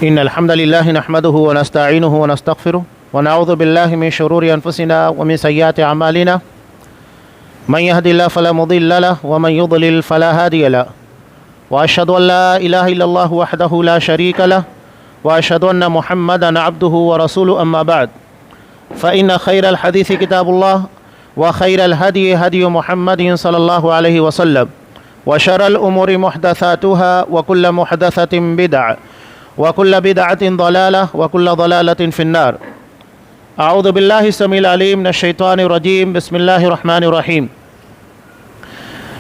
إن الحمد لله نحمده ونستعينه ونستغفره ونعوذ بالله من شرور أنفسنا ومن سيئات أعمالنا من يهد الله فلا مضل له ومن يضلل فلا هادي له وأشهد أن لا إله إلا الله وحده لا شريك له وأشهد أن محمدا عبده ورسوله أما بعد فإن خير الحديث كتاب الله وخير الهدي هدي محمد صلى الله عليه وسلم وشر الأمور محدثاتها وكل محدثة بدعة وكل بدعة ضلالة وكل ضلالة في النار. أعوذ بالله السميع العليم من الشيطان الرجيم. بسم الله الرحمن الرحيم.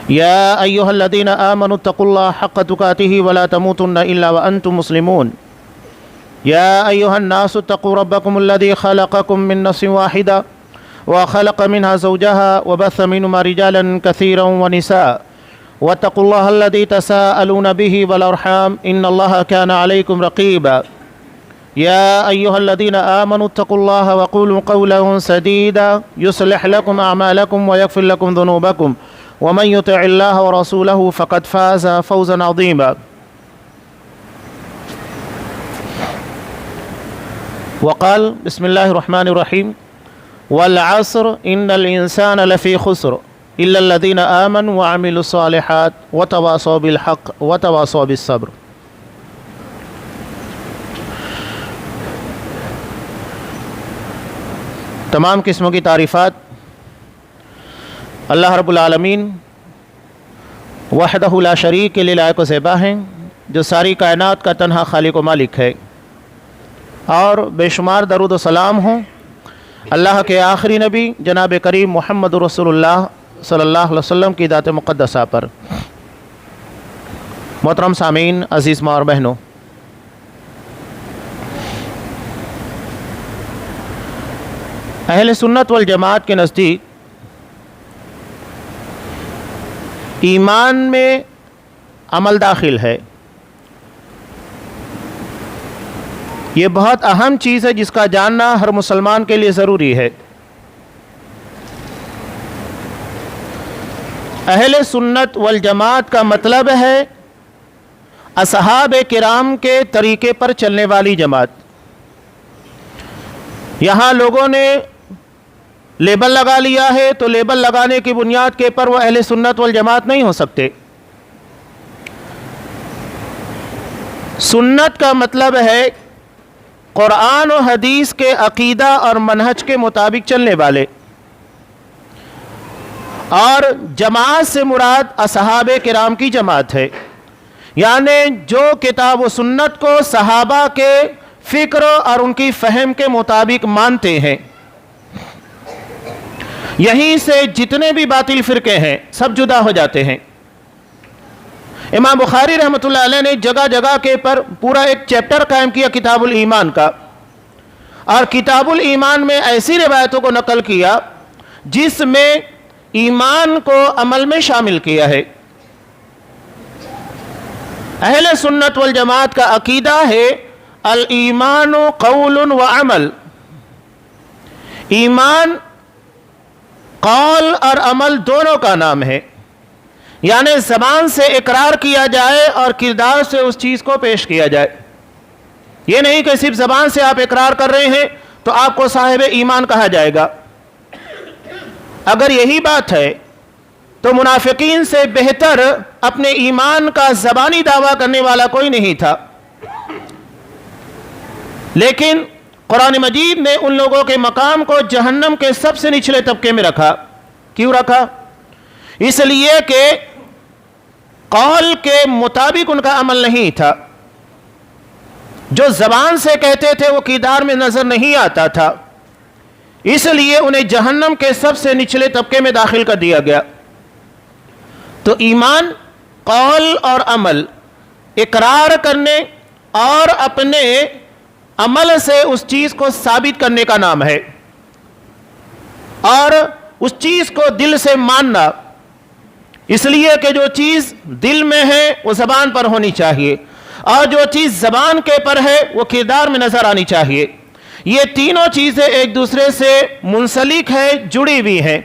يا أيها الذين آمنوا اتقوا الله حق تقاته ولا تموتن إلا وأنتم مسلمون. يا أيها الناس اتقوا ربكم الذي خلقكم من نفس واحدة وخلق منها زوجها وبث منهما رجالا كثيرا ونساء واتقوا الله الذي تساءلون به والأرحام إن الله كان عليكم رقيبا. يا أيها الذين آمنوا اتقوا الله وقولوا قولا سديدا يصلح لكم أعمالكم ويغفر لكم ذنوبكم ومن يطع الله ورسوله فقد فاز فوزا عظيما. وقال بسم الله الرحمن الرحيم والعصر إن الإنسان لفي خسر إلا الذين آمنوا وعملوا الصالحات وتواصوا بالحق وتواصوا بالصبر. تمام قسموں کی تعریفات اللہ رب العالمین وحدہ لا شریک کے لیے لائق و زیبا ہیں، جو ساری کائنات کا تنہا خالق و مالک ہے، اور بے شمار درود و سلام ہوں اللہ کے آخری نبی جناب کریم محمد رسول اللہ صلی اللہ علیہ وسلم کی ذات مقدسہ پر۔ محترم سامعین، عزیز ماں اور بہنوں، اہل سنت والجماعت کے نزدیک ایمان میں عمل داخل ہے۔ یہ بہت اہم چیز ہے جس کا جاننا ہر مسلمان کے لیے ضروری ہے۔ اہل سنت والجماعت کا مطلب ہے اصحاب کرام کے طریقے پر چلنے والی جماعت۔ یہاں لوگوں نے لیبل لگا لیا ہے تو لیبل لگانے کی بنیاد کے پر وہ اہل سنت والجماعت نہیں ہو سکتے۔ سنت کا مطلب ہے قرآن و حدیث کے عقیدہ اور منہج کے مطابق چلنے والے، اور جماعت سے مراد اصحاب کرام کی جماعت ہے، یعنی جو کتاب و سنت کو صحابہ کے فکر اور ان کی فہم کے مطابق مانتے ہیں۔ یہیں سے جتنے بھی باطل فرقے ہیں سب جدا ہو جاتے ہیں۔ امام بخاری رحمۃ اللہ علیہ نے جگہ جگہ کے پر پورا ایک چیپٹر قائم کیا کتاب الایمان کا، اور کتاب الایمان میں ایسی روایتوں کو نقل کیا جس میں ایمان کو عمل میں شامل کیا ہے۔ اہل سنت والجماعت کا عقیدہ ہے الایمان قول و عمل۔ ایمان قول اور عمل دونوں کا نام ہے، یعنی زبان سے اقرار کیا جائے اور کردار سے اس چیز کو پیش کیا جائے۔ یہ نہیں کہ صرف زبان سے آپ اقرار کر رہے ہیں تو آپ کو صاحب ایمان کہا جائے گا۔ اگر یہی بات ہے تو منافقین سے بہتر اپنے ایمان کا زبانی دعویٰ کرنے والا کوئی نہیں تھا، لیکن قرآن مجید نے ان لوگوں کے مقام کو جہنم کے سب سے نچلے طبقے میں رکھا۔ کیوں رکھا؟ اس لیے کہ قول کے مطابق ان کا عمل نہیں تھا، جو زبان سے کہتے تھے وہ کردار میں نظر نہیں آتا تھا، اس لیے انہیں جہنم کے سب سے نچلے طبقے میں داخل کر دیا گیا۔ تو ایمان قول اور عمل، اقرار کرنے اور اپنے عمل سے اس چیز کو ثابت کرنے کا نام ہے، اور اس چیز کو دل سے ماننا، اس لیے کہ جو چیز دل میں ہے وہ زبان پر ہونی چاہیے، اور جو چیز زبان کے پر ہے وہ کردار میں نظر آنی چاہیے۔ یہ تینوں چیزیں ایک دوسرے سے منسلک ہے، جڑی ہوئی ہیں۔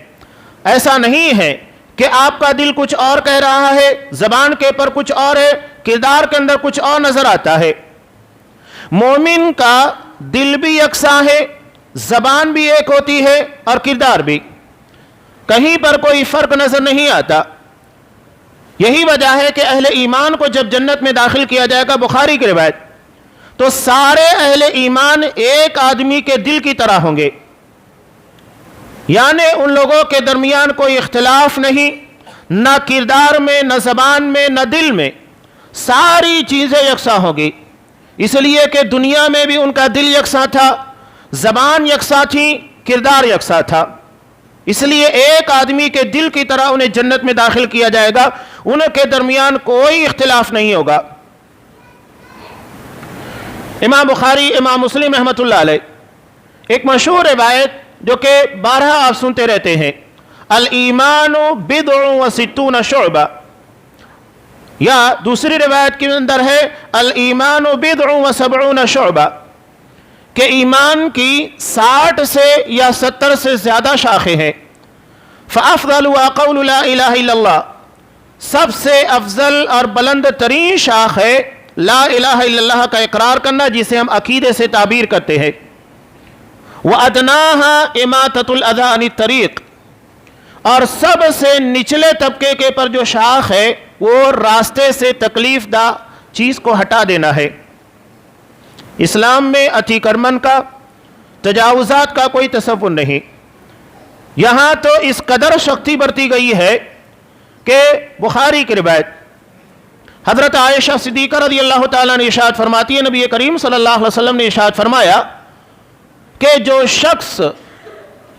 ایسا نہیں ہے کہ آپ کا دل کچھ اور کہہ رہا ہے، زبان کے پر کچھ اور ہے، کردار کے اندر کچھ اور نظر آتا ہے۔ مومن کا دل بھی یکساں ہے، زبان بھی ایک ہوتی ہے اور کردار بھی، کہیں پر کوئی فرق نظر نہیں آتا۔ یہی وجہ ہے کہ اہل ایمان کو جب جنت میں داخل کیا جائے گا، بخاری کی روایت، تو سارے اہل ایمان ایک آدمی کے دل کی طرح ہوں گے، یعنی ان لوگوں کے درمیان کوئی اختلاف نہیں، نہ کردار میں، نہ زبان میں، نہ دل میں، ساری چیزیں یکساں ہوں گی۔ اس لیے کہ دنیا میں بھی ان کا دل یکساں تھا، زبان یکساں تھی، کردار یکساں تھا، اس لیے ایک آدمی کے دل کی طرح انہیں جنت میں داخل کیا جائے گا، ان کے درمیان کوئی اختلاف نہیں ہوگا۔ امام بخاری، امام مسلم رحمۃ اللہ علیہ، ایک مشہور روایت جو کہ بارہا آپ سنتے رہتے ہیں، الایمان بضع و ستون شعبہ، یا دوسری روایت کے اندر ہے الایمان بضع و سبعون شعبہ، کہ ایمان کی 60 سے یا 70 سے زیادہ شاخیں ہیں۔ فافضلها قول لا الہ الا اللہ، سب سے افضل اور بلند ترین شاخ ہے لا الہ الا اللہ کا اقرار کرنا، جسے ہم عقیدے سے تعبیر کرتے ہیں۔ وَأَدْنَاهَا إِمَاطَةُ الْأَذَىٰ عَنِ الطَّرِيقِ، اور سب سے نچلے طبقے کے پر جو شاخ ہے وہ راستے سے تکلیف دہ چیز کو ہٹا دینا ہے۔ اسلام میں اتی کرمن کا، تجاوزات کا کوئی تصور نہیں۔ یہاں تو اس قدر سختی برتی گئی ہے کہ بخاری کی روایت حضرت عائشہ صدیقہ رضی اللہ تعالیٰ نے ارشاد فرماتی ہے، نبی کریم صلی اللہ علیہ وسلم نے ارشاد فرمایا کہ جو شخص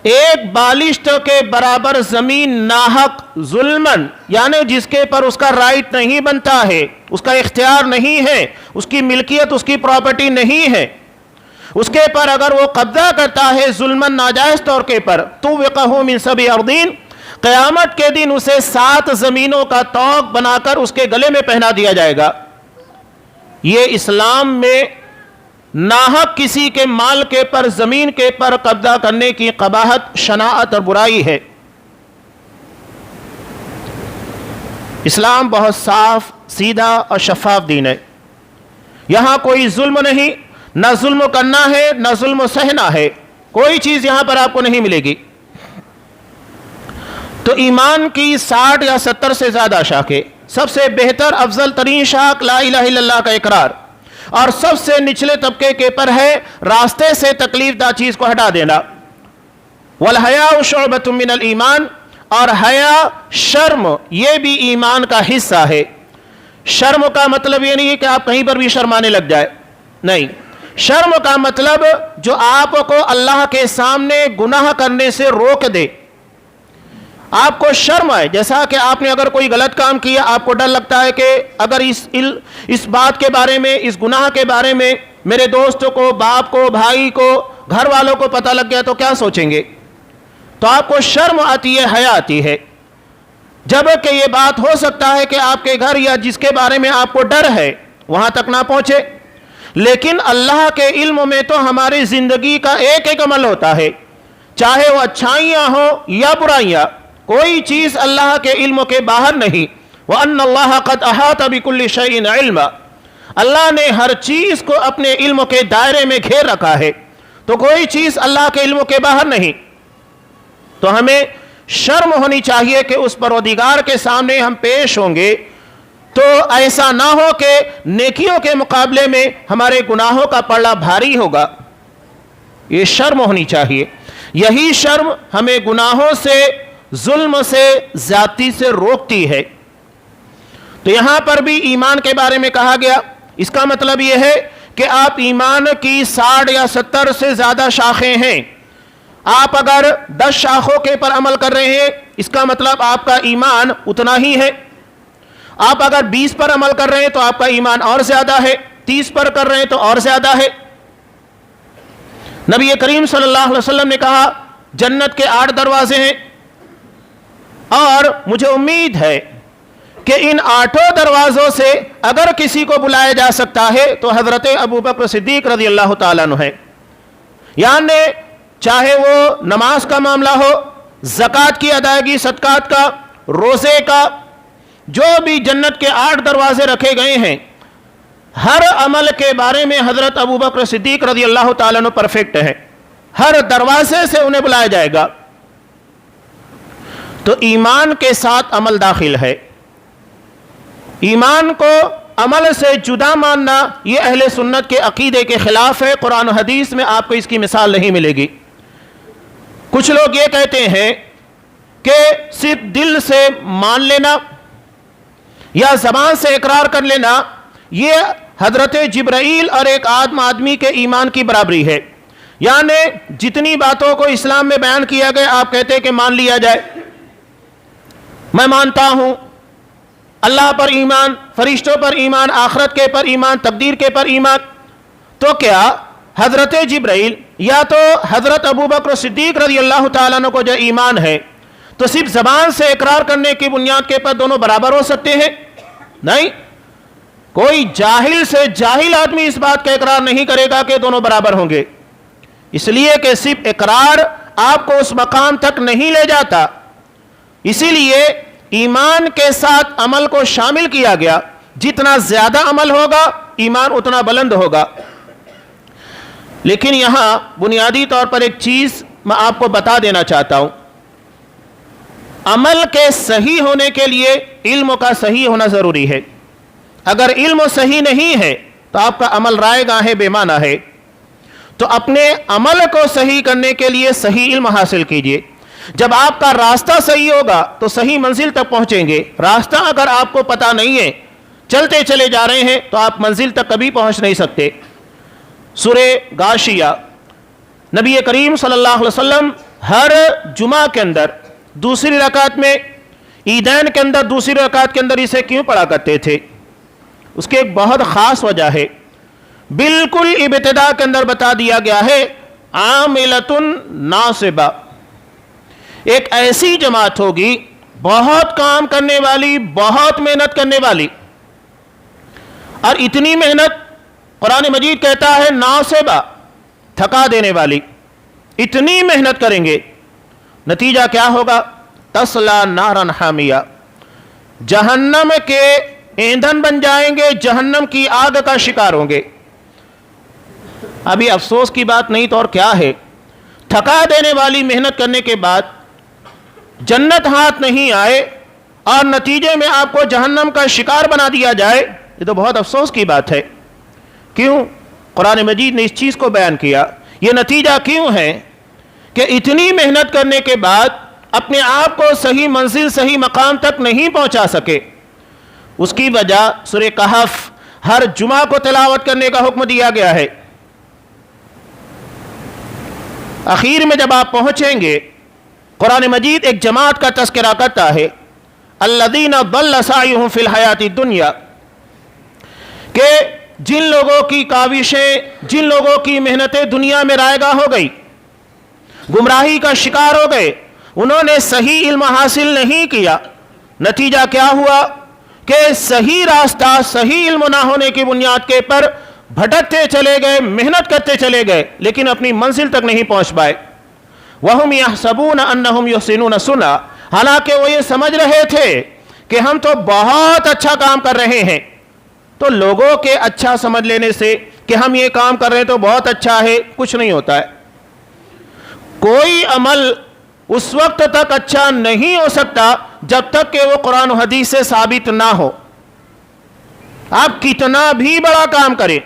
ایک بالشت کے برابر زمین ناحق ظلمن، یعنی جس کے پر اس کا رائٹ نہیں بنتا ہے، اس کا اختیار نہیں ہے، اس کی ملکیت، اس کی پراپرٹی نہیں ہے، اس کے پر اگر وہ قبضہ کرتا ہے ظلمن ناجائز طور کے پر، طوقہ من سبع ارضین، قیامت کے دن اسے 7 زمینوں کا طوق بنا کر اس کے گلے میں پہنا دیا جائے گا۔ یہ اسلام میں ناحق کسی کے مال کے پر، زمین کے پر قبضہ کرنے کی قباحت، شناعت اور برائی ہے۔ اسلام بہت صاف، سیدھا اور شفاف دین ہے، یہاں کوئی ظلم نہیں، نہ ظلم کرنا ہے نہ ظلم سہنا ہے، کوئی چیز یہاں پر آپ کو نہیں ملے گی۔ تو ایمان کی 60 یا 70 سے زیادہ شاخیں، سب سے بہتر افضل ترین شاخ لا الہ الا اللہ کا اقرار، اور سب سے نچلے طبقے کے پر ہے راستے سے تکلیف دہ چیز کو ہٹا دینا۔ والحیاء شعبۃ من الایمان، اور حیا، شرم، یہ بھی ایمان کا حصہ ہے۔ شرم کا مطلب یہ نہیں ہے کہ آپ کہیں پر بھی شرمانے لگ جائے، نہیں، شرم کا مطلب جو آپ کو اللہ کے سامنے گناہ کرنے سے روک دے۔ آپ کو شرم آئے، جیسا کہ آپ نے اگر کوئی غلط کام کیا، آپ کو ڈر لگتا ہے کہ اگر اس بات کے بارے میں، اس گناہ کے بارے میں میرے دوست کو، باپ کو، بھائی کو، گھر والوں کو پتہ لگ گیا تو کیا سوچیں گے، تو آپ کو شرم آتی ہے، حیا آتی ہے۔ جب کہ یہ بات ہو سکتا ہے کہ آپ کے گھر یا جس کے بارے میں آپ کو ڈر ہے وہاں تک نہ پہنچے، لیکن اللہ کے علم میں تو ہماری زندگی کا ایک ایک عمل ہوتا ہے، چاہے وہ اچھائیاں ہوں یا برائیاں، کوئی چیز اللہ کے علم کے باہر نہیں۔ وَأَنَّ اللَّهَ قَدْ أَحَاطَ بِكُلِّ شَيْءٍ عِلْمًا، اللہ نے ہر چیز کو اپنے علم کے دائرے میں گھیر رکھا ہے، تو کوئی چیز اللہ کے علم کے باہر نہیں۔ تو ہمیں شرم ہونی چاہیے کہ اس پروردگار کے سامنے ہم پیش ہوں گے تو ایسا نہ ہو کہ نیکیوں کے مقابلے میں ہمارے گناہوں کا پلڑا بھاری ہوگا، یہ شرم ہونی چاہیے۔ یہی شرم ہمیں گناہوں سے، ظلم سے، زیادتی سے روکتی ہے۔ تو یہاں پر بھی ایمان کے بارے میں کہا گیا، اس کا مطلب یہ ہے کہ آپ ایمان کی 60 یا 70 سے زیادہ شاخیں ہیں، آپ اگر 10 شاخوں کے پر عمل کر رہے ہیں، اس کا مطلب آپ کا ایمان اتنا ہی ہے۔ آپ اگر 20 پر عمل کر رہے ہیں تو آپ کا ایمان اور زیادہ ہے، 30 پر کر رہے ہیں تو اور زیادہ ہے۔ نبی کریم صلی اللہ علیہ وسلم نے کہا جنت کے 8 دروازے ہیں، اور مجھے امید ہے کہ ان 8 دروازوں سے اگر کسی کو بلایا جا سکتا ہے تو حضرت ابوبکر صدیق رضی اللہ تعالیٰ عنہ ہے، یعنی چاہے وہ نماز کا معاملہ ہو، زکوٰۃ کی ادائیگی، صدقات کا، روزے کا، جو بھی جنت کے 8 دروازے رکھے گئے ہیں، ہر عمل کے بارے میں حضرت ابو بکر صدیق رضی اللہ تعالیٰ عنہ پرفیکٹ ہیں، ہر دروازے سے انہیں بلایا جائے گا۔ تو ایمان کے ساتھ عمل داخل ہے۔ ایمان کو عمل سے جدا ماننا یہ اہل سنت کے عقیدے کے خلاف ہے۔ قرآن و حدیث میں آپ کو اس کی مثال نہیں ملے گی۔ کچھ لوگ یہ کہتے ہیں کہ صرف دل سے مان لینا یا زبان سے اقرار کر لینا یہ حضرت جبرائیل اور ایک عام آدمی کے ایمان کی برابری ہے، یعنی جتنی باتوں کو اسلام میں بیان کیا گیا آپ کہتے ہیں کہ مان لیا جائے۔ میں مانتا ہوں اللہ پر ایمان، فرشتوں پر ایمان، آخرت کے پر ایمان، تقدیر کے پر ایمان، تو کیا حضرت جبرائیل یا تو حضرت ابو بکر صدیق رضی اللہ تعالیٰ عنہ کو جو ایمان ہے تو صرف زبان سے اقرار کرنے کی بنیاد کے پر دونوں برابر ہو سکتے ہیں؟ نہیں، کوئی جاہل سے جاہل آدمی اس بات کا اقرار نہیں کرے گا کہ دونوں برابر ہوں گے، اس لیے کہ صرف اقرار آپ کو اس مقام تک نہیں لے جاتا، اسی لیے ایمان کے ساتھ عمل کو شامل کیا گیا۔ جتنا زیادہ عمل ہوگا ایمان اتنا بلند ہوگا۔ لیکن یہاں بنیادی طور پر ایک چیز میں آپ کو بتا دینا چاہتا ہوں، عمل کے صحیح ہونے کے لیے علم کا صحیح ہونا ضروری ہے۔ اگر علم صحیح نہیں ہے تو آپ کا عمل رائے گاہ بے معنی ہے۔ تو اپنے عمل کو صحیح کرنے کے لیے صحیح علم حاصل کیجئے۔ جب آپ کا راستہ صحیح ہوگا تو صحیح منزل تک پہنچیں گے۔ راستہ اگر آپ کو پتہ نہیں ہے، چلتے چلے جا رہے ہیں تو آپ منزل تک کبھی پہنچ نہیں سکتے۔ سورہ غاشیہ، نبی کریم صلی اللہ علیہ وسلم ہر جمعہ کے اندر دوسری رکعت میں، عیدین کے اندر دوسری رکعت کے اندر اسے کیوں پڑھا کرتے تھے؟ اس کی ایک بہت خاص وجہ ہے، بالکل ابتدا کے اندر بتا دیا گیا ہے، عاملۃ ناصبہ، ایک ایسی جماعت ہوگی بہت کام کرنے والی، بہت محنت کرنے والی، اور اتنی محنت قرآن مجید کہتا ہے ناصبہ، تھکا دینے والی، اتنی محنت کریں گے، نتیجہ کیا ہوگا؟ تسلا نارن حامیہ، جہنم کے ایندھن بن جائیں گے، جہنم کی آگ کا شکار ہوں گے۔ ابھی افسوس کی بات نہیں تو اور کیا ہے، تھکا دینے والی محنت کرنے کے بعد جنت ہاتھ نہیں آئے اور نتیجے میں آپ کو جہنم کا شکار بنا دیا جائے، یہ تو بہت افسوس کی بات ہے۔ کیوں؟ قرآن مجید نے اس چیز کو بیان کیا۔ یہ نتیجہ کیوں ہے کہ اتنی محنت کرنے کے بعد اپنے آپ کو صحیح منزل، صحیح مقام تک نہیں پہنچا سکے؟ اس کی وجہ سورہ کہف ہر جمعہ کو تلاوت کرنے کا حکم دیا گیا ہے۔ اخیر میں جب آپ پہنچیں گے، قرآن مجید ایک جماعت کا تذکرہ کرتا ہے، الذین ضل سعیہم فی الحیات الدنیا، کہ جن لوگوں کی کاوشیں، جن لوگوں کی محنتیں دنیا میں رائے گاہ ہو گئی، گمراہی کا شکار ہو گئے، انہوں نے صحیح علم حاصل نہیں کیا، نتیجہ کیا ہوا کہ صحیح راستہ، صحیح علم نہ ہونے کی بنیاد کے پر بھٹکتے چلے گئے، محنت کرتے چلے گئے، لیکن اپنی منزل تک نہیں پہنچ پائے۔ وَهُمْ يَحْسَبُونَ أَنَّهُمْ يُحْسِنُونَ صُنْعًا، حالانکہ وہ یہ سمجھ رہے تھے کہ ہم تو بہت اچھا کام کر رہے ہیں۔ تو لوگوں کے اچھا سمجھ لینے سے کہ ہم یہ کام کر رہے ہیں تو بہت اچھا ہے، کچھ نہیں ہوتا ہے۔ کوئی عمل اس وقت تک اچھا نہیں ہو سکتا جب تک کہ وہ قرآن و حدیث سے ثابت نہ ہو۔ آپ کتنا بھی بڑا کام کریں،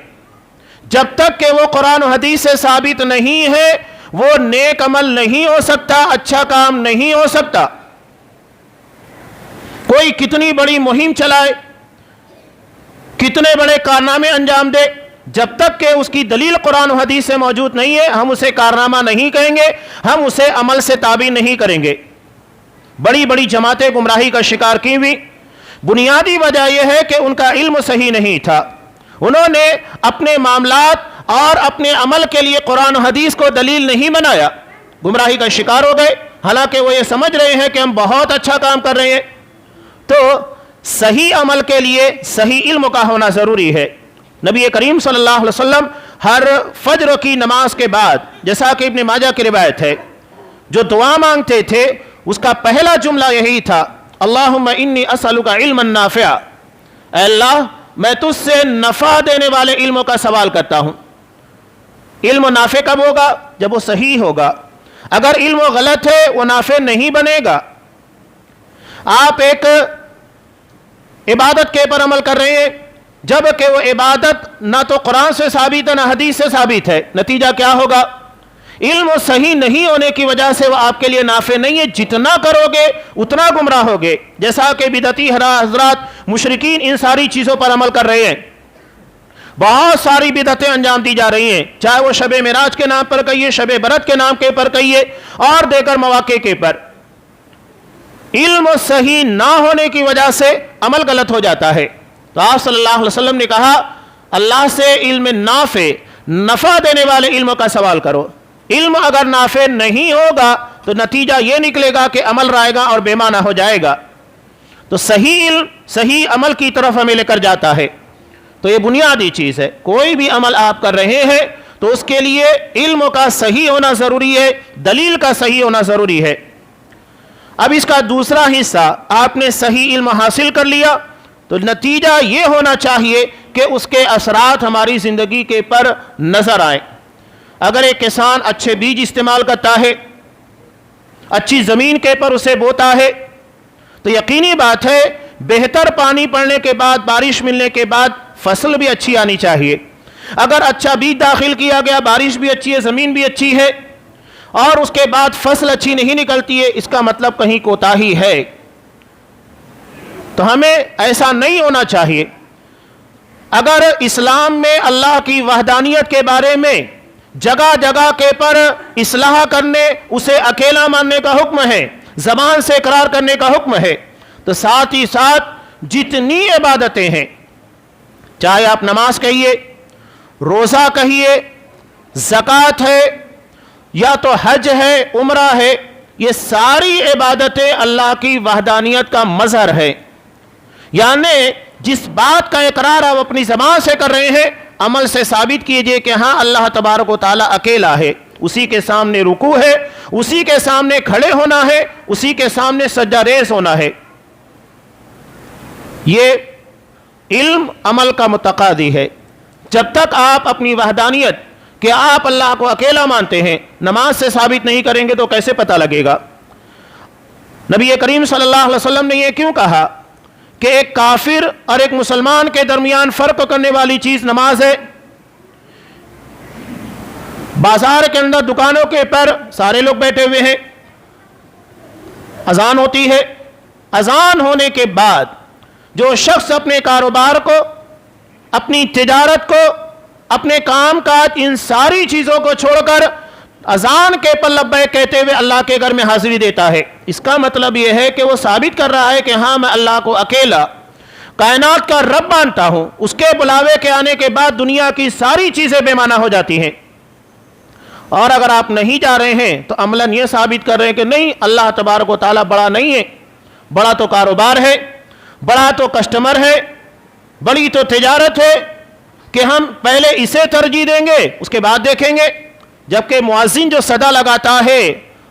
جب تک کہ وہ قرآن و حدیث سے ثابت نہیں ہے وہ نیک عمل نہیں ہو سکتا، اچھا کام نہیں ہو سکتا۔ کوئی کتنی بڑی مہم چلائے، کتنے بڑے کارنامے انجام دے، جب تک کہ اس کی دلیل قرآن و حدیث سے موجود نہیں ہے ہم اسے کارنامہ نہیں کہیں گے، ہم اسے عمل سے تابع نہیں کریں گے۔ بڑی بڑی جماعتیں گمراہی کا شکار کی ہوئی، بنیادی وجہ یہ ہے کہ ان کا علم صحیح نہیں تھا، انہوں نے اپنے معاملات اور اپنے عمل کے لیے قرآن و حدیث کو دلیل نہیں بنایا، گمراہی کا شکار ہو گئے، حالانکہ وہ یہ سمجھ رہے ہیں کہ ہم بہت اچھا کام کر رہے ہیں۔ تو صحیح عمل کے لیے صحیح علم کا ہونا ضروری ہے۔ نبی کریم صلی اللہ علیہ وسلم ہر فجر کی نماز کے بعد، جیسا کہ ابن ماجہ کی روایت ہے، جو دعا مانگتے تھے اس کا پہلا جملہ یہی تھا، اللہم انی اسألک علما نافعا، اے اللہ میں تجھ سے نفع دینے والے علموں کا سوال کرتا ہوں۔ علم نافع کب ہوگا؟ جب وہ صحیح ہوگا۔ اگر علم غلط ہے وہ نافع نہیں بنے گا۔ آپ ایک عبادت کے پر عمل کر رہے ہیں، جبکہ وہ عبادت نہ تو قرآن سے ثابت ہے نہ حدیث سے ثابت ہے، نتیجہ کیا ہوگا؟ علم صحیح نہیں ہونے کی وجہ سے وہ آپ کے لیے نافع نہیں ہے، جتنا کرو گے اتنا گمراہ ہوگے۔ جیسا کہ بدعتی حضرات مشرکین ان ساری چیزوں پر عمل کر رہے ہیں، بہت ساری بدعتیں انجام دی جا رہی ہیں، چاہے وہ شب معراج کے نام پر کہیے، شب برات کے نام کے پر کہیے، اور دیگر مواقع کے پر۔ علم صحیح نہ ہونے کی وجہ سے عمل غلط ہو جاتا ہے۔ تو آپ صلی اللہ علیہ وسلم نے کہا اللہ سے علم نفع دینے والے علم کا سوال کرو۔ علم اگر نافع نہیں ہوگا تو نتیجہ یہ نکلے گا کہ عمل رائے گا اور بے معنی ہو جائے گا۔ تو صحیح علم صحیح عمل کی طرف ہمیں لے کر جاتا ہے۔ تو یہ بنیادی چیز ہے، کوئی بھی عمل آپ کر رہے ہیں تو اس کے لیے علم کا صحیح ہونا ضروری ہے، دلیل کا صحیح ہونا ضروری ہے۔ اب اس کا دوسرا حصہ، آپ نے صحیح علم حاصل کر لیا تو نتیجہ یہ ہونا چاہیے کہ اس کے اثرات ہماری زندگی کے پر نظر آئیں۔ اگر ایک کسان اچھے بیج استعمال کرتا ہے، اچھی زمین کے پر اسے بوتا ہے، تو یقینی بات ہے بہتر پانی پڑنے کے بعد، بارش ملنے کے بعد فصل بھی اچھی آنی چاہیے۔ اگر اچھا بیج داخل کیا گیا، بارش بھی اچھی ہے، زمین بھی اچھی ہے، اور اس کے بعد فصل اچھی نہیں نکلتی ہے، اس کا مطلب کہیں کوتاہی ہے۔ تو ہمیں ایسا نہیں ہونا چاہیے۔ اگر اسلام میں اللہ کی وحدانیت کے بارے میں جگہ جگہ کے پر اصلاح کرنے، اسے اکیلا ماننے کا حکم ہے، زبان سے اقرار کرنے کا حکم ہے، تو ساتھ ہی ساتھ جتنی عبادتیں ہیں، چاہے آپ نماز کہیے، روزہ کہیے، زکوٰۃ ہے، یا تو حج ہے، عمرہ ہے، یہ ساری عبادتیں اللہ کی وحدانیت کا مظہر ہے۔ یعنی جس بات کا اقرار آپ اپنی زبان سے کر رہے ہیں، عمل سے ثابت کیجئے کہ ہاں اللہ تبارک و تعالیٰ اکیلا ہے، اسی کے سامنے رکوع ہے، اسی کے سامنے کھڑے ہونا ہے، اسی کے سامنے سجدہ ریز ہونا ہے۔ یہ علم عمل کا متقاضی ہے۔ جب تک آپ اپنی وحدانیت کہ آپ اللہ کو اکیلا مانتے ہیں نماز سے ثابت نہیں کریں گے تو کیسے پتہ لگے گا؟ نبی کریم صلی اللہ علیہ وسلم نے یہ کیوں کہا کہ ایک کافر اور ایک مسلمان کے درمیان فرق کرنے والی چیز نماز ہے؟ بازار کے اندر دکانوں کے پر سارے لوگ بیٹھے ہوئے ہیں، اذان ہوتی ہے، اذان ہونے کے بعد جو شخص اپنے کاروبار کو، اپنی تجارت کو، اپنے کام کاج، ان ساری چیزوں کو چھوڑ کر اذان کے پر لبیک کہتے ہوئے اللہ کے گھر میں حاضری دیتا ہے، اس کا مطلب یہ ہے کہ وہ ثابت کر رہا ہے کہ ہاں میں اللہ کو اکیلا کائنات کا رب مانتا ہوں۔ اس کے بلاوے کے آنے کے بعد دنیا کی ساری چیزیں بے معنی ہو جاتی ہیں۔ اور اگر آپ نہیں جا رہے ہیں تو عملاً یہ ثابت کر رہے ہیں کہ نہیں، اللہ تبارک و تعالیٰ بڑا نہیں ہے، بڑا تو کاروبار ہے، بڑا تو کسٹمر ہے، بڑی تو تجارت ہے کہ ہم پہلے اسے ترجیح دیں گے اس کے بعد دیکھیں گے۔ جبکہ مؤذن جو صدا لگاتا ہے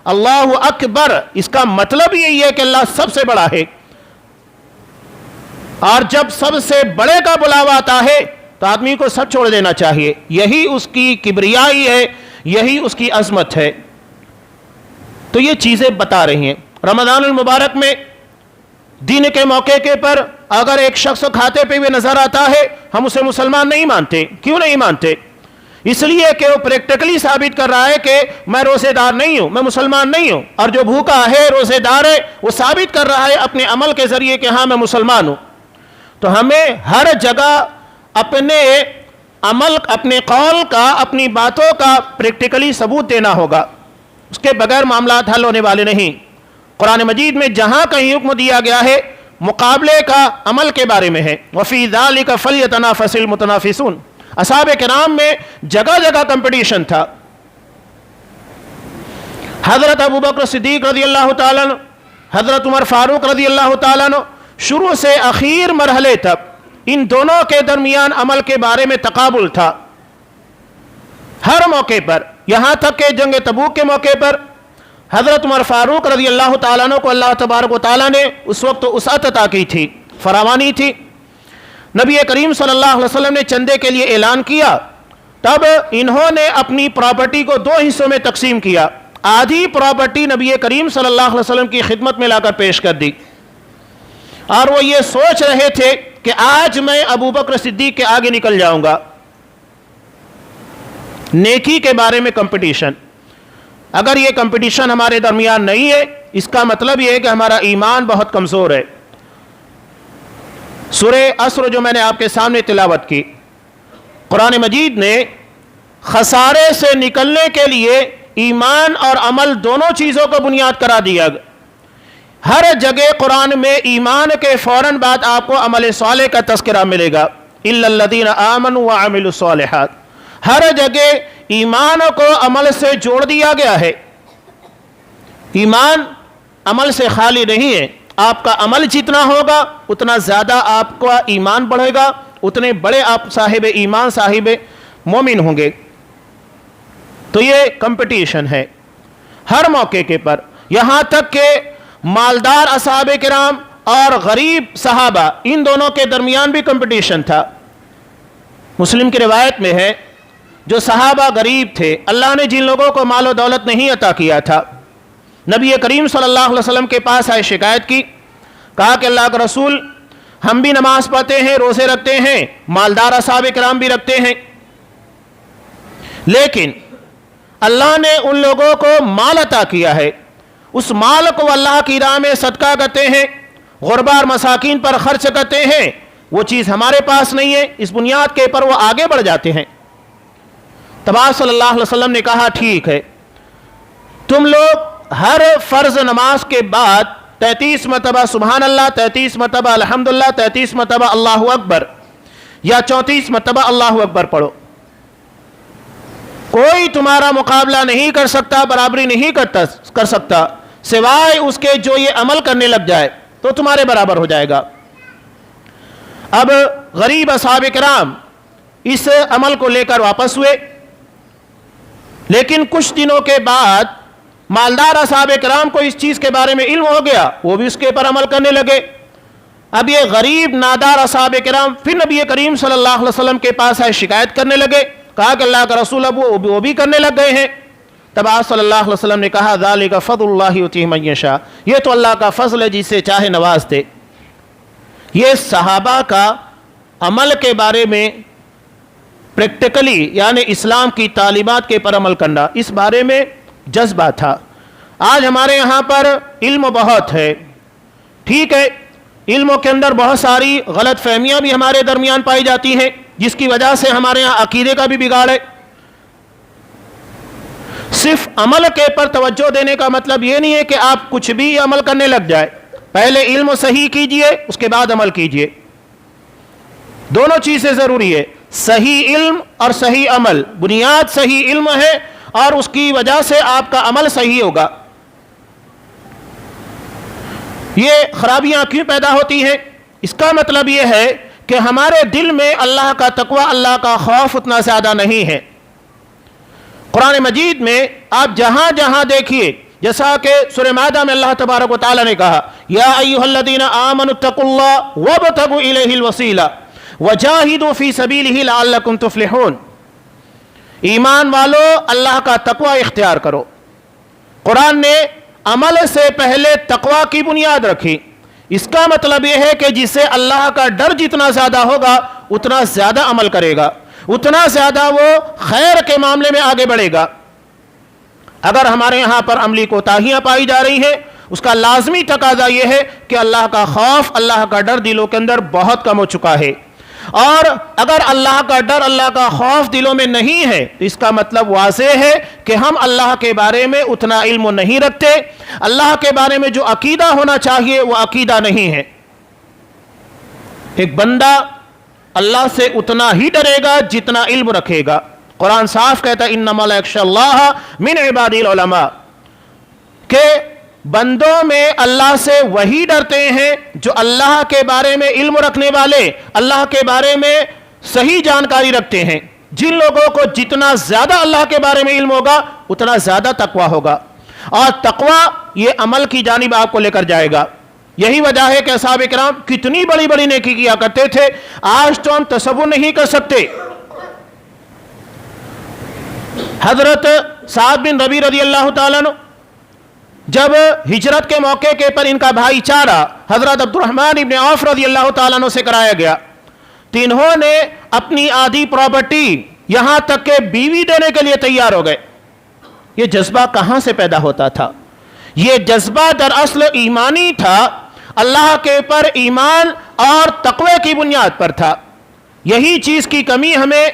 اللہ اکبر، اس کا مطلب یہی ہے کہ اللہ سب سے بڑا ہے، اور جب سب سے بڑے کا بلاوا آتا ہے تو آدمی کو سب چھوڑ دینا چاہیے۔ یہی اس کی کبریائی ہے، یہی اس کی عظمت ہے۔ تو یہ چیزیں بتا رہی ہیں۔ رمضان المبارک میں دین کے موقع کے پر اگر ایک شخص کھاتے پہ ہوئے نظر آتا ہے، ہم اسے مسلمان نہیں مانتے۔ کیوں نہیں مانتے؟ اس لیے کہ وہ پریکٹیکلی ثابت کر رہا ہے کہ میں روزے دار نہیں ہوں، میں مسلمان نہیں ہوں، اور جو بھوکا ہے، روزے دار ہے، وہ ثابت کر رہا ہے اپنے عمل کے ذریعے کہ ہاں میں مسلمان ہوں۔ تو ہمیں ہر جگہ اپنے عمل، اپنے قول کا، اپنی باتوں کا پریکٹیکلی ثبوت دینا ہوگا، اس کے بغیر معاملات حل ہونے والے نہیں۔ قرآن مجید میں جہاں کہیں حکم دیا گیا ہے مقابلے کا عمل کے بارے میں ہے، وَفِي ذَلِكَ فَلْيَتَنَافَسِ الْمُتَنَافِسُونَ۔ اصحاب کرام میں جگہ جگہ کمپٹیشن تھا۔ حضرت ابوبکر صدیق رضی اللہ تعالیٰ عنہ، حضرت عمر فاروق رضی اللہ تعالیٰ عنہ، شروع سے اخیر مرحلے تک ان دونوں کے درمیان عمل کے بارے میں تقابل تھا ہر موقع پر، یہاں تک کہ جنگ تبوک کے موقع پر حضرت عمر فاروق رضی اللہ تعالیٰ عنہ کو اللہ تبارک و تعالیٰ نے اس وقت وسعت عطا کی تھی، فراوانی تھی۔ نبی کریم صلی اللہ علیہ وسلم نے چندے کے لیے اعلان کیا، تب انہوں نے اپنی پراپرٹی کو دو حصوں میں تقسیم کیا. آدھی پراپرٹی نبی کریم صلی اللہ علیہ وسلم کی خدمت میں لا کر پیش کر دی، اور وہ یہ سوچ رہے تھے کہ آج میں ابو بکر صدیق کے آگے نکل جاؤں گا. نیکی کے بارے میں کمپٹیشن، اگر یہ کمپٹیشن ہمارے درمیان نہیں ہے، اس کا مطلب یہ ہے کہ ہمارا ایمان بہت کمزور ہے. سورہ عصر جو میں نے آپ کے سامنے تلاوت کی، قرآن مجید نے خسارے سے نکلنے کے لیے ایمان اور عمل دونوں چیزوں کو بنیاد قرار دیا. ہر جگہ قرآن میں ایمان کے فوراً بعد آپ کو عمل صالح کا تذکرہ ملے گا، الا الذین آمنوا وعملوا الصالحات. ہر جگہ ایمان کو عمل سے جوڑ دیا گیا ہے. ایمان عمل سے خالی نہیں ہے. آپ کا عمل جتنا ہوگا اتنا زیادہ آپ کا ایمان بڑھے گا، اتنے بڑے آپ صاحب ایمان، صاحب مومن ہوں گے. تو یہ کمپٹیشن ہے ہر موقع کے پر، یہاں تک کہ مالدار اصحاب کرام اور غریب صحابہ، ان دونوں کے درمیان بھی کمپٹیشن تھا. مسلم کی روایت میں ہے، جو صحابہ غریب تھے، اللہ نے جن لوگوں کو مال و دولت نہیں عطا کیا تھا، نبی کریم صلی اللہ علیہ وسلم کے پاس آئے، شکایت کی، کہا کہ اللہ کا رسول، ہم بھی نماز پڑھتے ہیں، روزے رکھتے ہیں، مالدار اصحاب کرام بھی رکھتے ہیں، لیکن اللہ نے ان لوگوں کو مال عطا کیا ہے، اس مال کو اللہ کی راہ میں صدقہ کرتے ہیں، غربا اور مساکین پر خرچ کرتے ہیں، وہ چیز ہمارے پاس نہیں ہے. اس بنیاد کے پر وہ آگے بڑھ جاتے ہیں. تب آپ صلی اللہ علیہ وسلم نے کہا، ٹھیک ہے، تم لوگ ہر فرض نماز کے بعد 33 مرتبہ سبحان اللہ، 33 مرتبہ الحمدللہ، 33 مرتبہ اللہ اکبر یا 34 مرتبہ اللہ اکبر پڑھو. کوئی تمہارا مقابلہ نہیں کر سکتا، برابری نہیں کر سکتا، سوائے اس کے جو یہ عمل کرنے لگ جائے تو تمہارے برابر ہو جائے گا. اب غریب اصحاب کرام اس عمل کو لے کر واپس ہوئے، لیکن کچھ دنوں کے بعد مالدار اصحاب کرام کو اس چیز کے بارے میں علم ہو گیا، وہ بھی اس کے پر عمل کرنے لگے. اب یہ غریب نادار اصحاب کرام پھر نبی کریم صلی اللہ علیہ وسلم کے پاس آئے، شکایت کرنے لگے، کہا کہ اللہ کا رسول، اب وہ بھی کرنے لگ گئے ہیں. تب آپ صلی اللہ علیہ وسلم نے کہا، ذالک فضل اللہ یؤتیہ من یشاء، یہ تو اللہ کا فضل ہے، جسے چاہے نواز دے. یہ صحابہ کا عمل کے بارے میں پریکٹیکلی، یعنی اسلام کی تعلیمات کے پر عمل کرنا، اس بارے میں جذبہ تھا. آج ہمارے یہاں پر علم بہت ہے، ٹھیک ہے، علموں کے اندر بہت ساری غلط فہمیاں بھی ہمارے درمیان پائی جاتی ہیں، جس کی وجہ سے ہمارے یہاں عقیدے کا بھی بگاڑ ہے. صرف عمل کے پر توجہ دینے کا مطلب یہ نہیں ہے کہ آپ کچھ بھی عمل کرنے لگ جائے. پہلے علم صحیح کیجئے، اس کے بعد عمل کیجئے. دونوں چیزیں ضروری ہے، صحیح علم اور صحیح عمل. بنیاد صحیح علم ہے اور اس کی وجہ سے آپ کا عمل صحیح ہوگا. یہ خرابیاں کیوں پیدا ہوتی ہیں؟ اس کا مطلب یہ ہے کہ ہمارے دل میں اللہ کا تقوی، اللہ کا خوف اتنا زیادہ نہیں ہے. قرآن مجید میں آپ جہاں جہاں دیکھیے، جیسا کہ سورہ مائدہ میں اللہ تبارک و تعالی نے کہا، یا ایھا الذین آمنوا اتقوا اللہ وابتغوا الیہ الوسیلہ وجاہدوا فی سبیلہ لعلکم تفلحون. ایمان والو، اللہ کا تقوی اختیار کرو. قرآن نے عمل سے پہلے تقوی کی بنیاد رکھی. اس کا مطلب یہ ہے کہ جسے اللہ کا ڈر جتنا زیادہ ہوگا اتنا زیادہ عمل کرے گا، اتنا زیادہ وہ خیر کے معاملے میں آگے بڑھے گا. اگر ہمارے یہاں پر عملی کوتاہیاں پائی جا رہی ہیں، اس کا لازمی تقاضا یہ ہے کہ اللہ کا خوف، اللہ کا ڈر دلوں کے اندر بہت کم ہو چکا ہے. اور اگر اللہ کا ڈر، اللہ کا خوف دلوں میں نہیں ہے تو اس کا مطلب واضح ہے کہ ہم اللہ کے بارے میں اتنا علم نہیں رکھتے، اللہ کے بارے میں جو عقیدہ ہونا چاہیے وہ عقیدہ نہیں ہے. ایک بندہ اللہ سے اتنا ہی ڈرے گا جتنا علم رکھے گا. قرآن صاف کہتا ہے، انما لا یخشی اللہ من عباد العلماء، کہ بندوں میں اللہ سے وہی ڈرتے ہیں جو اللہ کے بارے میں علم رکھنے والے، اللہ کے بارے میں صحیح جانکاری رکھتے ہیں. جن لوگوں کو جتنا زیادہ اللہ کے بارے میں علم ہوگا اتنا زیادہ تقوی ہوگا، اور تقوی یہ عمل کی جانب آپ کو لے کر جائے گا. یہی وجہ ہے کہ اصحاب کرام کتنی بڑی بڑی نیکی کیا کرتے تھے، آج تو ہم تصور نہیں کر سکتے۔ حضرت سعد بن ربیع رضی اللہ تعالیٰ عنہ جب ہجرت کے موقع کے پر ان کا بھائی چارہ حضرت عبد الرحمن ابن عوف رضی اللہ تعالیٰ عنہ سے کرایا گیا، تو انہوں نے اپنی آدھی پراپرٹی یہاں تک کہ بیوی دینے کے لیے تیار ہو گئے۔ یہ جذبہ کہاں سے پیدا ہوتا تھا؟ یہ جذبہ دراصل ایمانی تھا، اللہ کے اوپر ایمان اور تقوی کی بنیاد پر تھا۔ یہی چیز کی کمی ہمیں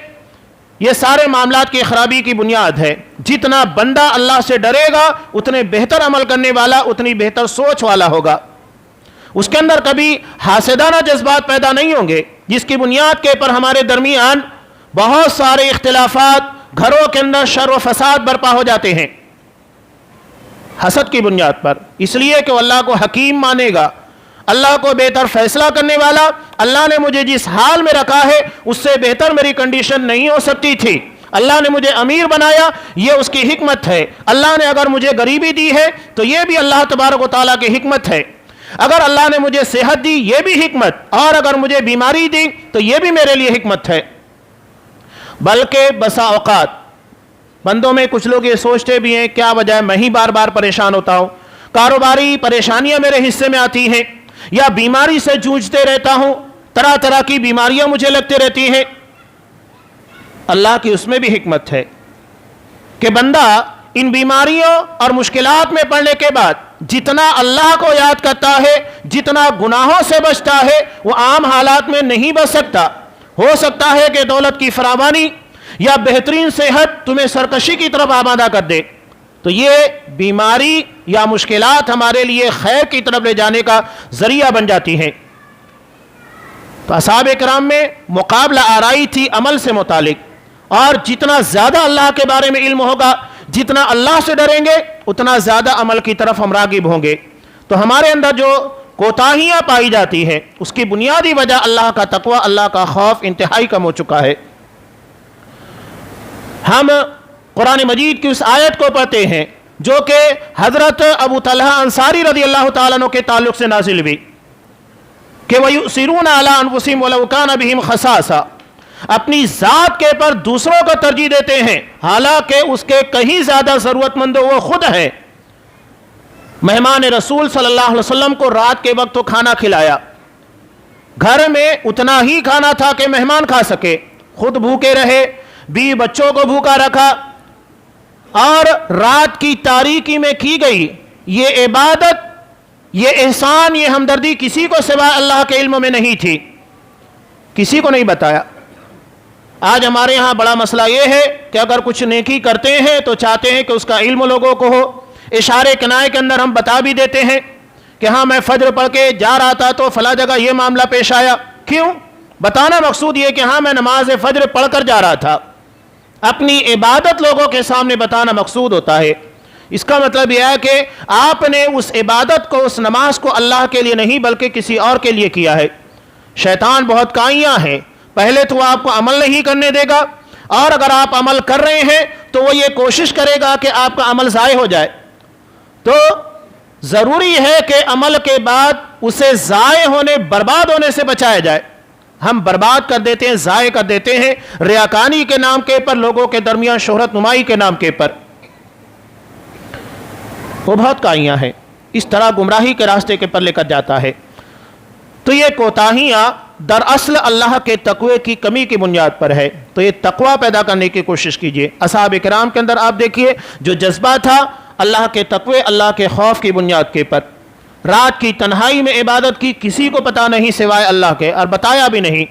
یہ سارے معاملات کی خرابی کی بنیاد ہے۔ جتنا بندہ اللہ سے ڈرے گا اتنے بہتر عمل کرنے والا، اتنی بہتر سوچ والا ہوگا۔ اس کے اندر کبھی حاسدانہ جذبات پیدا نہیں ہوں گے، جس کی بنیاد کے پر ہمارے درمیان بہت سارے اختلافات، گھروں کے اندر شر و فساد برپا ہو جاتے ہیں حسد کی بنیاد پر۔ اس لیے کہ وہ اللہ کو حکیم مانے گا، اللہ کو بہتر فیصلہ کرنے والا، اللہ نے مجھے جس حال میں رکھا ہے اس سے بہتر میری کنڈیشن نہیں ہو سکتی تھی، اللہ نے مجھے امیر بنایا، یہ اس کی حکمت ہے، اللہ نے اگر مجھے غریبی دی ہے تو یہ بھی اللہ تبارک و تعالیٰ کی حکمت ہے، اگر اللہ نے مجھے صحت دی یہ بھی حکمت، اور اگر مجھے بیماری دی تو یہ بھی میرے لیے حکمت ہے۔ بلکہ بسا اوقات بندوں میں کچھ لوگ یہ سوچتے بھی ہیں کیا وجہ ہے میں ہی بار بار پریشان ہوتا ہوں، کاروباری پریشانیاں میرے حصے میں آتی ہیں، یا بیماری سے جوجھتے رہتا ہوں، طرح طرح کی بیماریاں مجھے لگتے رہتی ہیں۔ اللہ کی اس میں بھی حکمت ہے کہ بندہ ان بیماریوں اور مشکلات میں پڑنے کے بعد جتنا اللہ کو یاد کرتا ہے، جتنا گناہوں سے بچتا ہے، وہ عام حالات میں نہیں بچ سکتا۔ ہو سکتا ہے کہ دولت کی فراوانی یا بہترین صحت تمہیں سرکشی کی طرف آمادہ کر دے، تو یہ بیماری یا مشکلات ہمارے لیے خیر کی طرف لے جانے کا ذریعہ بن جاتی ہیں۔ تو اصحاب کرام میں مقابلہ آرائی تھی عمل سے متعلق، اور جتنا زیادہ اللہ کے بارے میں علم ہوگا، جتنا اللہ سے ڈریں گے، اتنا زیادہ عمل کی طرف ہم راغب ہوں گے۔ تو ہمارے اندر جو کوتاہیاں پائی جاتی ہیں اس کی بنیادی وجہ اللہ کا تقوی، اللہ کا خوف انتہائی کم ہو چکا ہے۔ ہم قرآن مجید کی اس آیت کو پڑھتے ہیں جو کہ حضرت ابو طلحہ انصاری رضی اللہ تعالیٰ عنہ کے تعلق سے نازل ہوئی کہ وَيُؤْثِرُونَ عَلَىٰ أَنفُسِهِمْ وَلَوْ كَانَ بِهِمْ خَصَاصَةٌ، اپنی ذات کے پر دوسروں کو ترجیح دیتے ہیں حالانکہ اس کے کہیں زیادہ ضرورت مند وہ خود ہے۔ مہمان رسول صلی اللہ علیہ وسلم کو رات کے وقت تو کھانا کھلایا، گھر میں اتنا ہی کھانا تھا کہ مہمان کھا سکے، خود بھوکے رہے، بیوی بچوں کو بھوکا رکھا، اور رات کی تاریکی میں کی گئی یہ عبادت، یہ احسان، یہ ہمدردی کسی کو سوائے اللہ کے علم میں نہیں تھی، کسی کو نہیں بتایا۔ آج ہمارے ہاں بڑا مسئلہ یہ ہے کہ اگر کچھ نیکی کرتے ہیں تو چاہتے ہیں کہ اس کا علم لوگوں کو ہو، اشارے کنائے کے اندر ہم بتا بھی دیتے ہیں کہ ہاں میں فجر پڑھ کے جا رہا تھا تو فلاں جگہ یہ معاملہ پیش آیا۔ کیوں؟ بتانا مقصود یہ کہ ہاں میں نماز فجر پڑھ کر جا رہا تھا، اپنی عبادت لوگوں کے سامنے بتانا مقصود ہوتا ہے۔ اس کا مطلب یہ ہے کہ آپ نے اس عبادت کو، اس نماز کو اللہ کے لیے نہیں بلکہ کسی اور کے لیے کیا ہے۔ شیطان بہت کائیاں ہیں، پہلے تو وہ آپ کو عمل نہیں کرنے دے گا، اور اگر آپ عمل کر رہے ہیں تو وہ یہ کوشش کرے گا کہ آپ کا عمل ضائع ہو جائے۔ تو ضروری ہے کہ عمل کے بعد اسے ضائع ہونے، برباد ہونے سے بچایا جائے۔ ہم برباد کر دیتے ہیں، ضائع کر دیتے ہیں ریاکاری کے نام کے پر، لوگوں کے درمیان شہرت نمائی کے نام کے پر۔ وہ بہت کائیاں ہیں، اس طرح گمراہی کے راستے کے پر لے کر جاتا ہے۔ تو یہ کوتاہیاں دراصل اللہ کے تقوی کی کمی کی بنیاد پر ہے۔ تو یہ تقوی پیدا کرنے کی کوشش کیجئے۔ اصحاب کرام کے اندر آپ دیکھیے جو جذبہ تھا اللہ کے تقوی، اللہ کے خوف کی بنیاد کے پر، رات کی تنہائی میں عبادت کی، کسی کو پتہ نہیں سوائے اللہ کے، اور بتایا بھی نہیں۔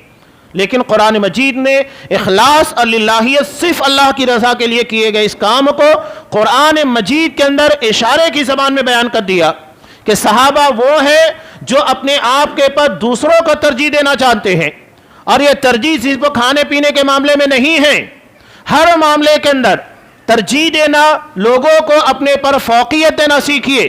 لیکن قرآن مجید نے اخلاص اور للہیت صرف اللہ کی رضا کے لیے کیے گئے اس کام کو قرآن مجید کے اندر اشارے کی زبان میں بیان کر دیا کہ صحابہ وہ ہیں جو اپنے آپ کے پر دوسروں کو ترجیح دینا چاہتے ہیں، اور یہ ترجیح صرف کھانے پینے کے معاملے میں نہیں ہے، ہر معاملے کے اندر ترجیح دینا، لوگوں کو اپنے پر فوقیت دینا سیکھیے۔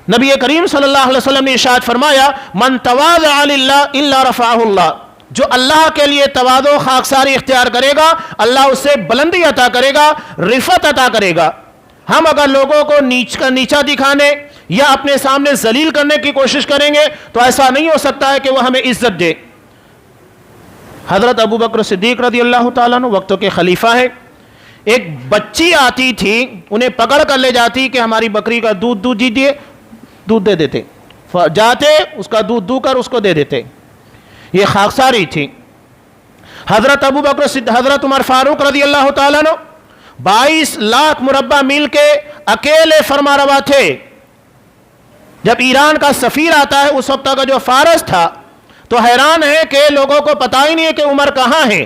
نبی کریم صلی اللہ علیہ وسلم نے ارشاد فرمایا من تواضع للہ الا رفعہ اللہ، جو اللہ کے لیے تواضع و خاکساری اختیار کرے گا اللہ اسے بلندی عطا کرے گا، رفعت عطا کرے گا۔ ہم اگر لوگوں کو نیچا دکھانے یا اپنے سامنے ذلیل کرنے کی کوشش کریں گے تو ایسا نہیں ہو سکتا ہے کہ وہ ہمیں عزت دے۔ حضرت ابو بکر صدیق رضی اللہ تعالیٰ عنہ وقتوں کے خلیفہ ہیں، ایک بچی آتی تھی، انہیں پکڑ کر لے جاتی کہ ہماری بکری کا دودھ دیجیے، دودھ دے دیتے، جاتے اس کا دودھ دو کر اس کو دے دیتے، یہ خاکساری تھی۔ حضرت ابو بکر صدیق، حضرت عمر فاروق رضی اللہ تعالیٰ عنہ 22 لاکھ مربع میل کے اکیلے فرما روا تھے۔ جب ایران کا سفیر آتا ہے اس وقت کا جو فارس تھا تو حیران ہے کہ لوگوں کو پتہ ہی نہیں ہے کہ عمر کہاں ہے،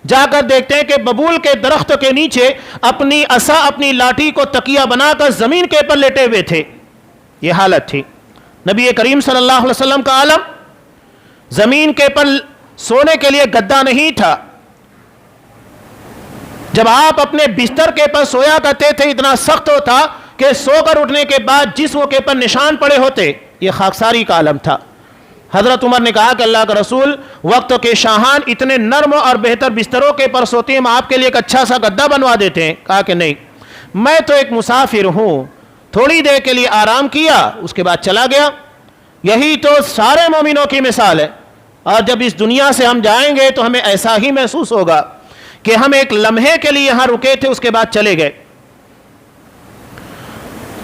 جا کر دیکھتے ہیں کہ ببول کے درخت کے نیچے اپنی عصا اپنی لاٹھی کو تکیہ بنا کر زمین کے پر لیٹے ہوئے تھے۔ یہ حالت تھی نبی کریم صلی اللہ علیہ وسلم کا عالم، زمین کے پر سونے کے لیے گدا نہیں تھا، جب آپ اپنے بستر کے پر سویا کرتے تھے اتنا سخت ہوتا کہ سو کر اٹھنے کے بعد جسم کے پر نشان پڑے ہوتے، یہ خاکساری کا عالم تھا۔ حضرت عمر نے کہا کہ اللہ کا رسول، وقت کے شاہان اتنے نرم اور بہتر بستروں کے پر سوتے ہیں، ہم آپ کے لیے ایک اچھا سا گدا بنوا دیتے ہیں۔ کہا کہ نہیں، میں تو ایک مسافر ہوں، تھوڑی دیر کے لیے آرام کیا اس کے بعد چلا گیا۔ یہی تو سارے مومنوں کی مثال ہے، اور جب اس دنیا سے ہم جائیں گے تو ہمیں ایسا ہی محسوس ہوگا کہ ہم ایک لمحے کے لیے یہاں رکے تھے، اس کے بعد چلے گئے۔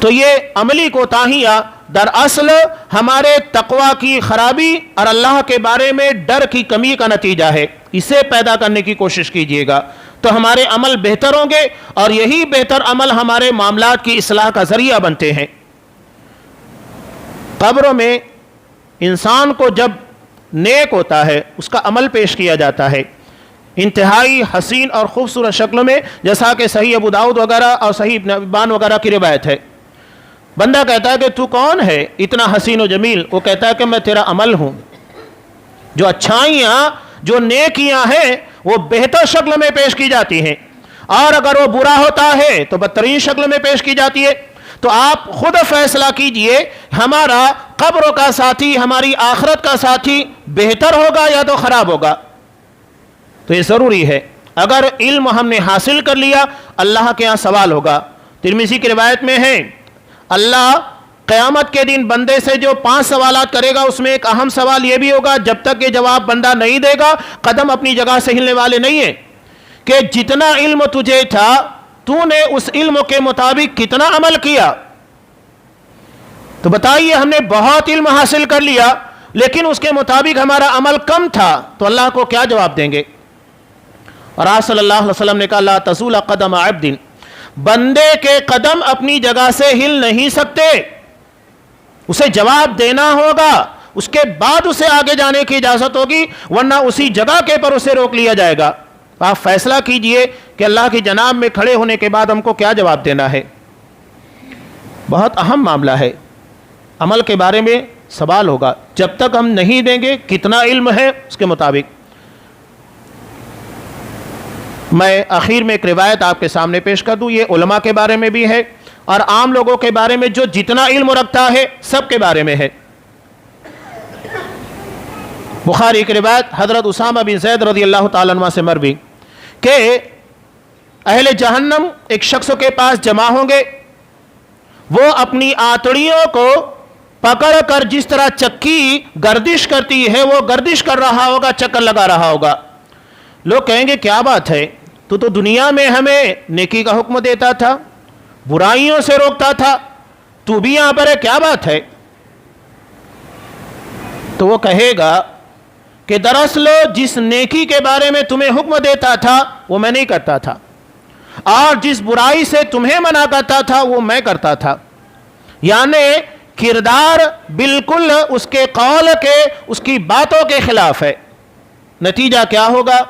تو یہ عملی کوتاہیاں دراصل ہمارے تقوی کی خرابی اور اللہ کے بارے میں ڈر کی کمی کا نتیجہ ہے، اسے پیدا کرنے کی کوشش کیجیے گا تو ہمارے عمل بہتر ہوں گے، اور یہی بہتر عمل ہمارے معاملات کی اصلاح کا ذریعہ بنتے ہیں۔ قبروں میں انسان کو جب نیک ہوتا ہے اس کا عمل پیش کیا جاتا ہے انتہائی حسین اور خوبصورت شکل میں، جیسا کہ صحیح ابو داؤد وغیرہ اور صحیح ابن حبان وغیرہ کی روایت ہے۔ بندہ کہتا ہے کہ تو کون ہے اتنا حسین و جمیل؟ وہ کہتا ہے کہ میں تیرا عمل ہوں۔ جو اچھائیاں جو نیکیاں ہیں وہ بہتر شکل میں پیش کی جاتی ہیں، اور اگر وہ برا ہوتا ہے تو بدترین شکل میں پیش کی جاتی ہے۔ تو آپ خود فیصلہ کیجئے، ہمارا قبر کا ساتھی، ہماری آخرت کا ساتھی بہتر ہوگا یا تو خراب ہوگا؟ تو یہ ضروری ہے۔ اگر علم ہم نے حاصل کر لیا اللہ کے ہاں سوال ہوگا۔ ترمذی کی روایت میں ہے اللہ قیامت کے دن بندے سے جو 5 سوالات کرے گا اس میں ایک اہم سوال یہ بھی ہوگا، جب تک یہ جواب بندہ نہیں دے گا قدم اپنی جگہ سے ہلنے والے نہیں ہیں، کہ جتنا علم تجھے تھا تو نے اس علم کے مطابق کتنا عمل کیا؟ تو بتائیے ہم نے بہت علم حاصل کر لیا لیکن اس کے مطابق ہمارا عمل کم تھا تو اللہ کو کیا جواب دیں گے؟ اور آپ صلی اللہ علیہ وسلم نے کہا لا تزول قدم عبد، بندے کے قدم اپنی جگہ سے ہل نہیں سکتے، اسے جواب دینا ہوگا، اس کے بعد اسے آگے جانے کی اجازت ہوگی، ورنہ اسی جگہ کے پر اسے روک لیا جائے گا۔ آپ فیصلہ کیجئے کہ اللہ کی جناب میں کھڑے ہونے کے بعد ہم کو کیا جواب دینا ہے۔ بہت اہم معاملہ ہے، عمل کے بارے میں سوال ہوگا، جب تک ہم نہیں دیں گے کتنا علم ہے اس کے مطابق۔ میں آخر میں ایک روایت آپ کے سامنے پیش کر دوں، یہ علماء کے بارے میں بھی ہے اور عام لوگوں کے بارے میں جو جتنا علم رکھتا ہے سب کے بارے میں ہے۔ بخاری کی روایت حضرت اسامہ بن زید رضی اللہ تعالیٰ عنہ سے مروی کہ اہل جہنم ایک شخص کے پاس جمع ہوں گے، وہ اپنی آنتڑیوں کو پکڑ کر جس طرح چکی گردش کرتی ہے وہ گردش کر رہا ہوگا، چکر لگا رہا ہوگا۔ لوگ کہیں گے کیا بات ہے، تو دنیا میں ہمیں نیکی کا حکم دیتا تھا، برائیوں سے روکتا تھا، تو بھی یہاں پر ہے، کیا بات ہے؟ تو وہ کہے گا کہ دراصل جس نیکی کے بارے میں تمہیں حکم دیتا تھا وہ میں نہیں کرتا تھا، اور جس برائی سے تمہیں منع کرتا تھا وہ میں کرتا تھا۔ یعنی کردار بالکل اس کے قول کے، اس کی باتوں کے خلاف ہے۔ نتیجہ کیا ہوگا؟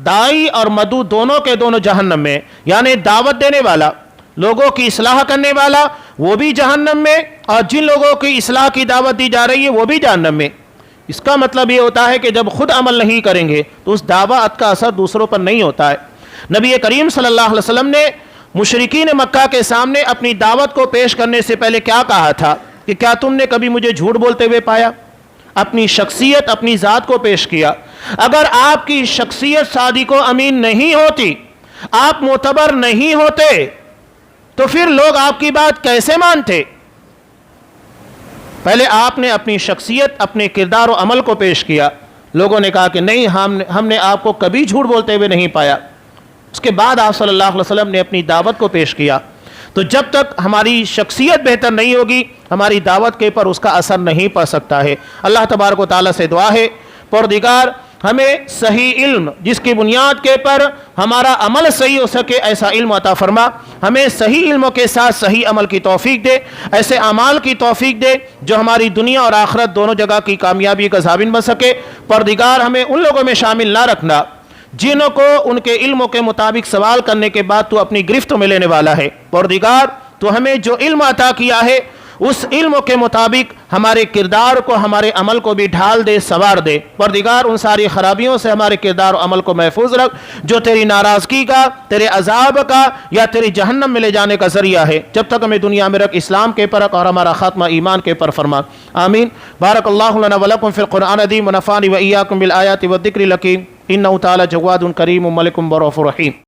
دائی اور مدعو دونوں کے دونوں جہنم میں، یعنی دعوت دینے والا، لوگوں کی اصلاح کرنے والا وہ بھی جہنم میں، اور جن لوگوں کی اصلاح کی دعوت دی جا رہی ہے وہ بھی جہنم میں۔ اس کا مطلب یہ ہوتا ہے کہ جب خود عمل نہیں کریں گے تو اس دعوت کا اثر دوسروں پر نہیں ہوتا ہے۔ نبی کریم صلی اللہ علیہ وسلم نے مشرکین مکہ کے سامنے اپنی دعوت کو پیش کرنے سے پہلے کیا کہا تھا کہ کیا تم نے کبھی مجھے جھوٹ بولتے ہوئے پایا؟ اپنی شخصیت، اپنی ذات کو پیش کیا۔ اگر آپ کی شخصیت صادق و امین نہیں ہوتی، آپ معتبر نہیں ہوتے، تو پھر لوگ آپ کی بات کیسے مانتے؟ پہلے آپ نے اپنی شخصیت، اپنے کردار و عمل کو پیش کیا. لوگوں نے کہا کہ نہیں، ہم نے آپ کو کبھی جھوٹ بولتے ہوئے نہیں پایا. اس کے بعد آپ صلی اللہ علیہ وسلم نے اپنی دعوت کو پیش کیا. تو جب تک ہماری شخصیت بہتر نہیں ہوگی، ہماری دعوت کے پر اس کا اثر نہیں پڑ سکتا ہے. اللہ تبارک و تعالیٰ سے دعا ہے پروردگار ہمیں صحیح علم جس کی بنیاد کے پر ہمارا عمل صحیح ہو سکے ایسا علم عطا فرما. ہمیں صحیح علموں کے ساتھ صحیح عمل کی توفیق دے، ایسے اعمال کی توفیق دے جو ہماری دنیا اور آخرت دونوں جگہ کی کامیابی کا ضامن بن سکے. پروردگار ہمیں ان لوگوں میں شامل نہ رکھنا جنہوں کو ان کے علموں کے مطابق سوال کرنے کے بعد تو اپنی گرفت میں لینے والا ہے. پروردگار تو ہمیں جو علم عطا کیا ہے اس علم کے مطابق ہمارے کردار کو، ہمارے عمل کو بھی ڈھال دے، سوار دے. پروردگار ان ساری خرابیوں سے ہمارے کردار و عمل کو محفوظ رکھ جو تیری ناراضگی کا، تیرے عذاب کا یا تیری جہنم میں لے جانے کا ذریعہ ہے. جب تک ہمیں دنیا میں رکھ اسلام کے پر اور ہمارا خاتمہ ایمان کے پر فرما. آمین. بارک اللہ لنا ولکم فی القرآن العظیم ونفعني وإياكم بالآیات والذکر الحکیم. انہ تعالی جواد کریم ملک رؤوف رحیم.